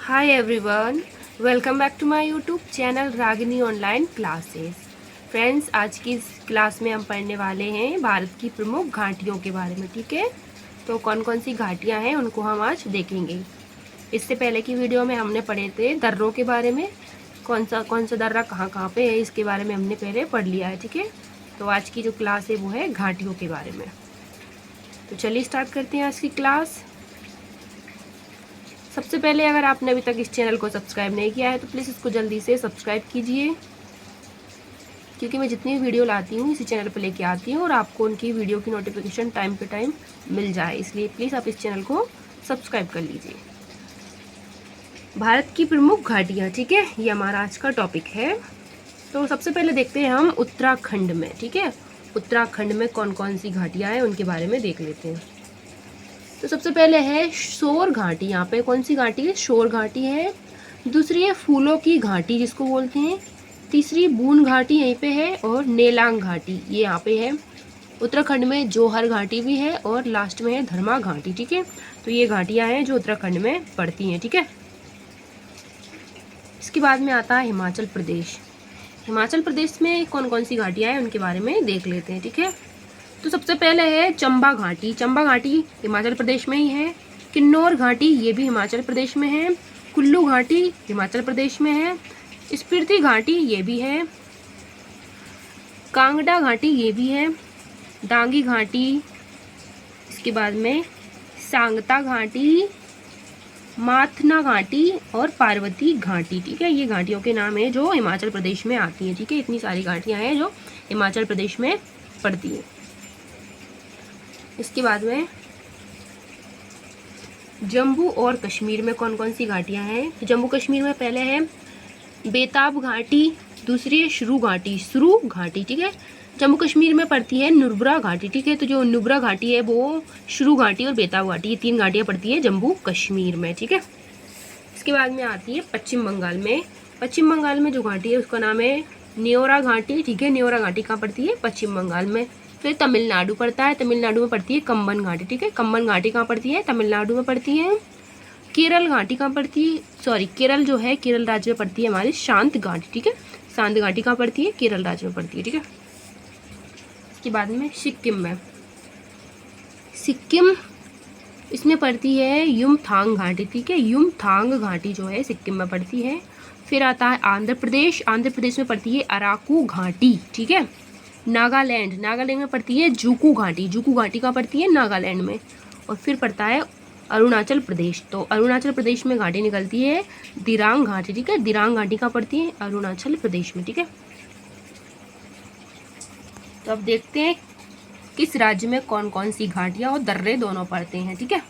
Hi everyone, welcome back to my YouTube channel Ragini online classes. Friends, आज की इस class में हम पढ़ने वाले हैं भारत की प्रमुख घाटियों के बारे में। ठीक है, तो कौन कौन सी घाटियां हैं उनको हम आज देखेंगे। इससे पहले की वीडियो में हमने पढ़े थे दर्रों के बारे में, कौन सा दर्रा कहाँ कहाँ पे है इसके बारे में हमने पहले पढ़ लिया है। ठीक है, तो आज की जो क्लास है वो है घाटियों के बारे में। तो चलिए स्टार्ट करते हैं आज की क्लास। सबसे पहले अगर आपने अभी तक इस चैनल को सब्सक्राइब नहीं किया है तो प्लीज़ इसको जल्दी से सब्सक्राइब कीजिए, क्योंकि मैं जितनी वीडियो लाती हूँ इसी चैनल पर लेके आती हूँ और आपको उनकी वीडियो की नोटिफिकेशन टाइम पे टाइम मिल जाए, इसलिए प्लीज़ आप इस चैनल को सब्सक्राइब कर लीजिए। भारत की प्रमुख घाटियाँ, ठीक है, ये हमारा आज का टॉपिक है। तो सबसे पहले देखते हैं हम उत्तराखंड में। ठीक है, उत्तराखंड में कौन कौन सी घाटियाँ हैं उनके बारे में देख लेते हैं। तो सबसे पहले है शोर घाटी। यहाँ पे कौन सी घाटी है? शोर घाटी है। दूसरी है फूलों की घाटी जिसको बोलते हैं। तीसरी बून घाटी यहीं पे है और नेलांग घाटी ये यहाँ पे है। उत्तराखंड में जोहर घाटी भी है और लास्ट में है धर्मा घाटी। ठीक है, तो ये घाटियाँ हैं जो उत्तराखंड में पड़ती हैं। ठीक है, इसके बाद में आता है हिमाचल प्रदेश। हिमाचल प्रदेश में कौन कौन सी घाटियाँ हैं उनके बारे में देख लेते हैं। ठीक है, तो सबसे पहले है चंबा घाटी। चंबा घाटी हिमाचल प्रदेश में ही है। किन्नौर घाटी ये भी हिमाचल प्रदेश में है। कुल्लू घाटी हिमाचल प्रदेश में है। स्पीति घाटी ये भी है। कांगड़ा घाटी ये भी है। डांगी घाटी, इसके बाद में सांगता घाटी, माथना घाटी और पार्वती घाटी। ठीक है, ये घाटियों के नाम है जो हिमाचल प्रदेश में आती हैं। ठीक है, इतनी सारी घाटियाँ हैं जो हिमाचल प्रदेश में पड़ती हैं। इसके बाद में जम्मू और कश्मीर में कौन कौन सी घाटियां हैं? तो जम्मू कश्मीर में पहले है बेताब घाटी, दूसरी है शुरू घाटी। ठीक है, जम्मू कश्मीर में पड़ती है नुब्रा घाटी। ठीक है, तो जो नुब्रा घाटी है वो शुरू घाटी और बेताब घाटी, ये तीन घाटियां पड़ती है जम्मू कश्मीर में। ठीक है, इसके बाद में आती है पश्चिम बंगाल में। पश्चिम बंगाल में जो घाटी है उसका नाम है न्योरा घाटी। ठीक है, न्योरा घाटी कहाँ पड़ती है? पश्चिम बंगाल में। फिर तमिलनाडु पड़ता है, तमिलनाडु में पड़ती है कंबन घाटी। ठीक है, कंबन घाटी कहाँ पड़ती है? तमिलनाडु में पड़ती है। केरल घाटी कहाँ पड़ती है? केरल जो है केरल राज्य में पड़ती है हमारी शांत घाटी। ठीक है, शांत घाटी कहाँ पड़ती है? केरल राज्य में पड़ती है। ठीक है, इसके बाद में सिक्किम में, सिक्किम इसमें पड़ती है युमथांग घाटी। ठीक है, युमथांग घाटी जो है सिक्किम में पड़ती है। फिर आता है आंध्र प्रदेश। आंध्र प्रदेश में पड़ती है अराकू घाटी। ठीक है, नागालैंड में पड़ती है जूकू घाटी। जूकू घाटी कहाँ पड़ती है? नागालैंड में। और फिर पड़ता है अरुणाचल प्रदेश। तो अरुणाचल प्रदेश में घाटी निकलती है दिरांग घाटी। ठीक है, दिरांग घाटी कहाँ पड़ती है? अरुणाचल प्रदेश में। ठीक है, तो अब देखते हैं किस राज्य में कौन कौन सी घाटियाँ और दर्रे दोनों पड़ते हैं। ठीक है,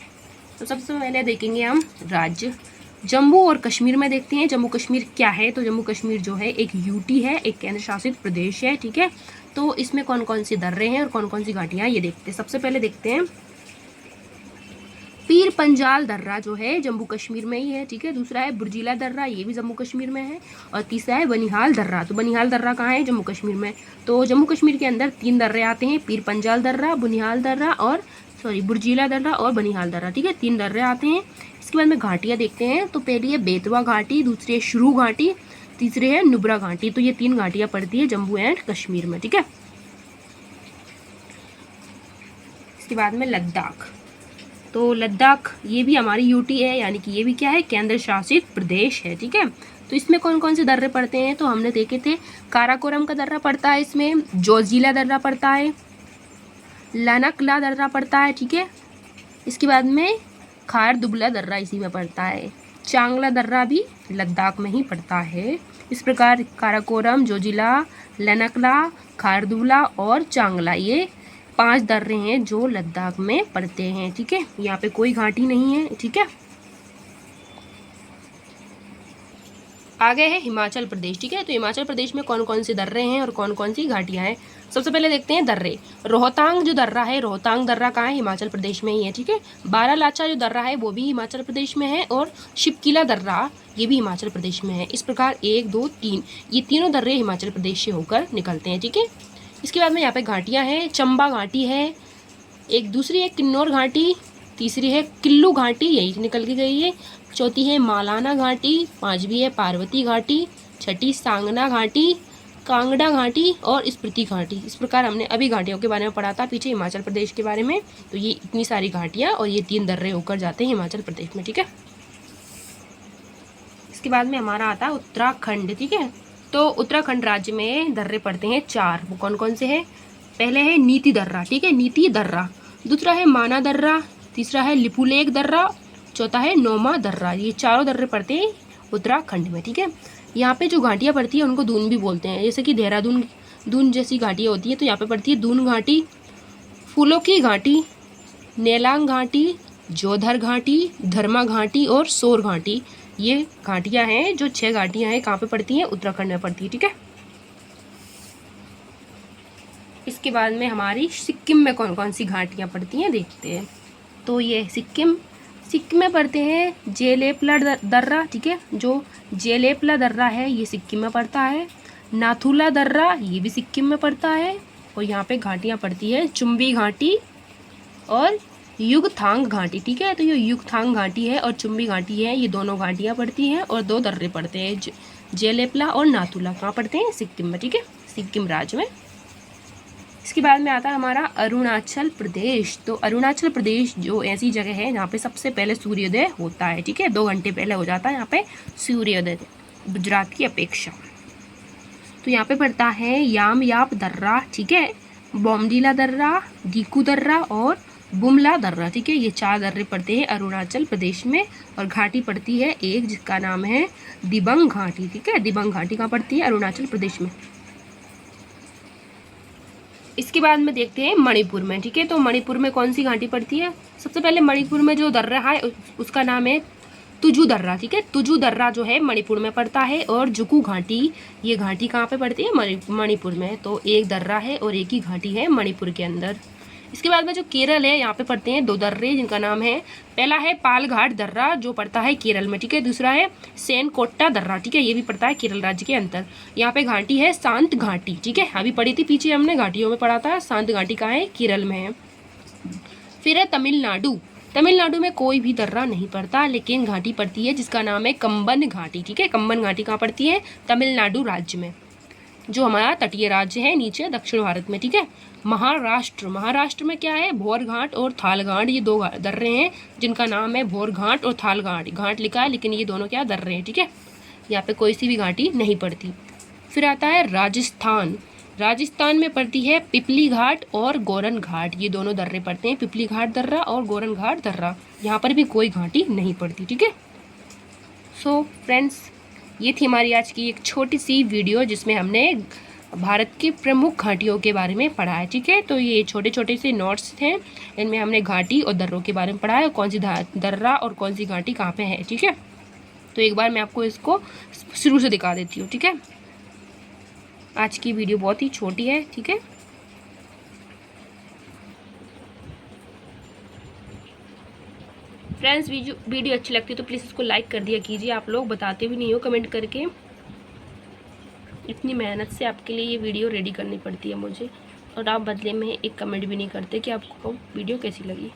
तो सबसे पहले देखेंगे हम राज्य। जम्मू और कश्मीर में देखते हैं जम्मू कश्मीर क्या है। तो जम्मू कश्मीर जो है एक यूटी है, एक केंद्र शासित प्रदेश है। ठीक है, तो इसमें कौन कौन सी दर्रे हैं और कौन कौन सी घाटियाँ ये देखते हैं। सबसे पहले देखते हैं पीर पंजाल दर्रा जो है जम्मू कश्मीर में ही है। ठीक है, दूसरा है बुर्जीला दर्रा, ये भी जम्मू कश्मीर में है। और तीसरा है बनिहाल दर्रा। तो बनिहाल दर्रा कहाँ है? जम्मू कश्मीर में। तो जम्मू कश्मीर के अंदर तीन दर्रे आते हैं, पीर पंजाल दर्रा, बुनिहाल दर्रा और बुर्जीला दर्रा और बनिहाल दर्रा। ठीक है, तीन दर्रे आते हैं। इसके बाद में घाटियाँ देखते हैं। तो पहली है बेतवा घाटी, दूसरी है शुरू घाटी, तीसरी है नुब्रा घाटी। तो ये तीन घाटियाँ पड़ती है जम्मू एंड कश्मीर में। ठीक है, इसके बाद में लद्दाख। तो लद्दाख ये भी हमारी यूटी है, यानी कि ये भी क्या है? केंद्र शासित प्रदेश है। ठीक है, तो इसमें कौन कौन से दर्रे पड़ते हैं? तो हमने देखे थे काराकोरम का दर्रा पड़ता है, इसमें जोजिला दर्रा पड़ता है, लानाकला दर्रा पड़ता है। ठीक है, इसके बाद में खार दुबला दर्रा इसी में पड़ता है। चांगला दर्रा भी लद्दाख में ही पड़ता है। इस प्रकार काराकोरम, जोजिला, लानाकला, खारदुबला और चांगला ये 5 दर्रे हैं जो लद्दाख में पड़ते हैं। ठीक है, यहाँ पे कोई घाटी नहीं है। ठीक है, आगे है हिमाचल प्रदेश। ठीक है, तो हिमाचल प्रदेश में कौन कौन से दर्रे हैं और कौन कौन सी घाटियाँ हैं। सबसे पहले देखते हैं दर्रे। रोहतांग जो दर्रा है, रोहतांग दर्रा कहाँ है? हिमाचल प्रदेश में ही है। ठीक है, बारालाचा जो दर्रा है वो भी हिमाचल प्रदेश में है और शिपकिला दर्रा ये भी हिमाचल प्रदेश में है। इस प्रकार 1, 2, 3 ये तीनों दर्रे हिमाचल प्रदेश से होकर निकलते हैं। ठीक है, इसके बाद में यहाँ पे घाटियाँ हैं। चंबा घाटी है, एक दूसरी है किन्नौर घाटी, तीसरी है किल्लू घाटी, यही निकल के गई है। चौथी है मालाना घाटी, पांचवी है पार्वती घाटी, छठी सांगना घाटी, कांगड़ा घाटी और स्पीति घाटी। इस प्रकार हमने अभी घाटियों के बारे में पढ़ा था पीछे हिमाचल प्रदेश के बारे में। तो ये इतनी सारी घाटियाँ और ये 3 दर्रे होकर जाते हैं हिमाचल प्रदेश में, ठीक है। इसके बाद में हमारा आता है उत्तराखंड, ठीक है। तो उत्तराखंड राज्य में दर्रे पड़ते हैं 4। वो कौन कौन से हैं? पहले है नीति दर्रा, ठीक है, नीति दर्रा। दूसरा है माना दर्रा, तीसरा है लिपुलेख दर्रा, चौथा है नोमा दर्रा। ये चारों दर्रे पड़ते हैं उत्तराखंड में, ठीक है। यहाँ पे जो घाटियाँ पड़ती है उनको दून भी बोलते हैं, जैसे कि देहरादून दून जैसी घाटियाँ होती है तो यहाँ पे पड़ती है दून घाटी, फूलों की घाटी, नेलांग घाटी, जोधर घाटी, धर्मा घाटी और सोर घाटी। ये घाटियाँ हैं, जो 6 घाटियाँ हैं, कहाँ पे पड़ती हैं? उत्तराखंड में पड़ती है, ठीक है। इसके बाद में हमारी सिक्किम में कौन कौन सी घाटियाँ पड़ती हैं देखते हैं। तो ये सिक्किम में पड़ते हैं जेलेपला दर्रा, ठीक है। जो जेलेपला दर्रा है ये सिक्किम में पड़ता है। नाथुला दर्रा ये भी सिक्किम में पड़ता है। और यहाँ पे घाटियाँ पड़ती है चुम्बी घाटी और युगथांग घाटी, ठीक है। तो ये युगथांग घाटी है और चुम्बी घाटी है, ये दोनों घाटियाँ पड़ती हैं और 2 दर्रे पड़ते हैं, जेलेपला और नाथुला। कहाँ पड़ते हैं? सिक्किम में, ठीक है, सिक्किम राज्य में। इसके बाद में आता है हमारा अरुणाचल प्रदेश। तो अरुणाचल प्रदेश जो ऐसी जगह है जहाँ पे सबसे पहले सूर्योदय होता है, ठीक है, 2 घंटे पहले हो जाता है यहाँ पे सूर्योदय गुजरात की अपेक्षा। तो यहाँ पे पड़ता है यामयाप दर्रा, ठीक है, बोमडीला दर्रा, गीकू दर्रा और बुमला दर्रा, ठीक है। ये 4 दर्रे पड़ते हैं अरुणाचल प्रदेश में। और घाटी पड़ती है एक जिसका नाम है दिबंग घाटी, ठीक है। दिबंग घाटी कहाँ पड़ती है? अरुणाचल प्रदेश में। इसके बाद में देखते हैं मणिपुर में, ठीक है। तो मणिपुर में कौन सी घाटी पड़ती है? सबसे पहले मणिपुर में जो दर्रा है उसका नाम है तुजू दर्रा, ठीक है। तुजू दर्रा जो है मणिपुर में पड़ता है। और जुकू घाटी, ये घाटी कहाँ पे पड़ती है? मणिपुर में। तो एक दर्रा है और एक ही घाटी है मणिपुर के अंदर। इसके बाद में जो केरल है यहाँ पे पड़ते हैं 2 दर्रे जिनका नाम है, पहला है पालघाट दर्रा जो पड़ता है केरल में, ठीक है। दूसरा है सेनकोट्टा दर्रा, ठीक है, ये भी पड़ता है केरल राज्य के अंदर। यहाँ पे घाटी है शांत घाटी, ठीक है, अभी पढ़ी थी पीछे हमने, घाटियों में पढ़ा था। शांत घाटी कहाँ है? केरल में है। फिर है तमिलनाडु। तमिलनाडु में कोई भी दर्रा नहीं पड़ता, लेकिन घाटी पड़ती है जिसका नाम है कंबन घाटी, ठीक है। कंबन घाटी कहाँ पड़ती है? तमिलनाडु राज्य में, जो हमारा तटीय राज्य है नीचे दक्षिण भारत में, ठीक है। महाराष्ट्र में क्या है? भोरघाट और थालघाट, ये 2 दर्रे हैं जिनका नाम है भोरघाट और थालघाट। घाट लिखा है लेकिन ये दोनों क्या दर्रे हैं, ठीक है। यहाँ पे कोई सी भी घाटी नहीं पड़ती। फिर आता है राजस्थान में पड़ती है पिपली घाट और गोरन घाट, ये दोनों दर्रे पड़ते हैं, पिपली घाट दर्रा और गोरन घाट दर्रा। यहाँ पर भी कोई घाटी नहीं पड़ती, ठीक है। सो फ्रेंड्स, ये थी हमारी आज की एक छोटी सी वीडियो जिसमें हमने भारत की प्रमुख घाटियों के बारे में पढ़ा है, ठीक है। तो ये छोटे छोटे से नोट्स थे, इनमें हमने घाटी और दर्रों के बारे में पढ़ा है, कौन सी दर्रा और कौन सी घाटी कहाँ पे है, ठीक है। तो एक बार मैं आपको इसको शुरू से दिखा देती हूँ, ठीक है। आज की वीडियो बहुत ही छोटी है, ठीक है। फ्रेंड्स, वीडियो अच्छी लगती है तो प्लीज़ इसको लाइक कर दिया कीजिए। आप लोग बताते भी नहीं हो कमेंट करके। इतनी मेहनत से आपके लिए ये वीडियो रेडी करनी पड़ती है मुझे, और आप बदले में एक कमेंट भी नहीं करते कि आपको वीडियो कैसी लगी।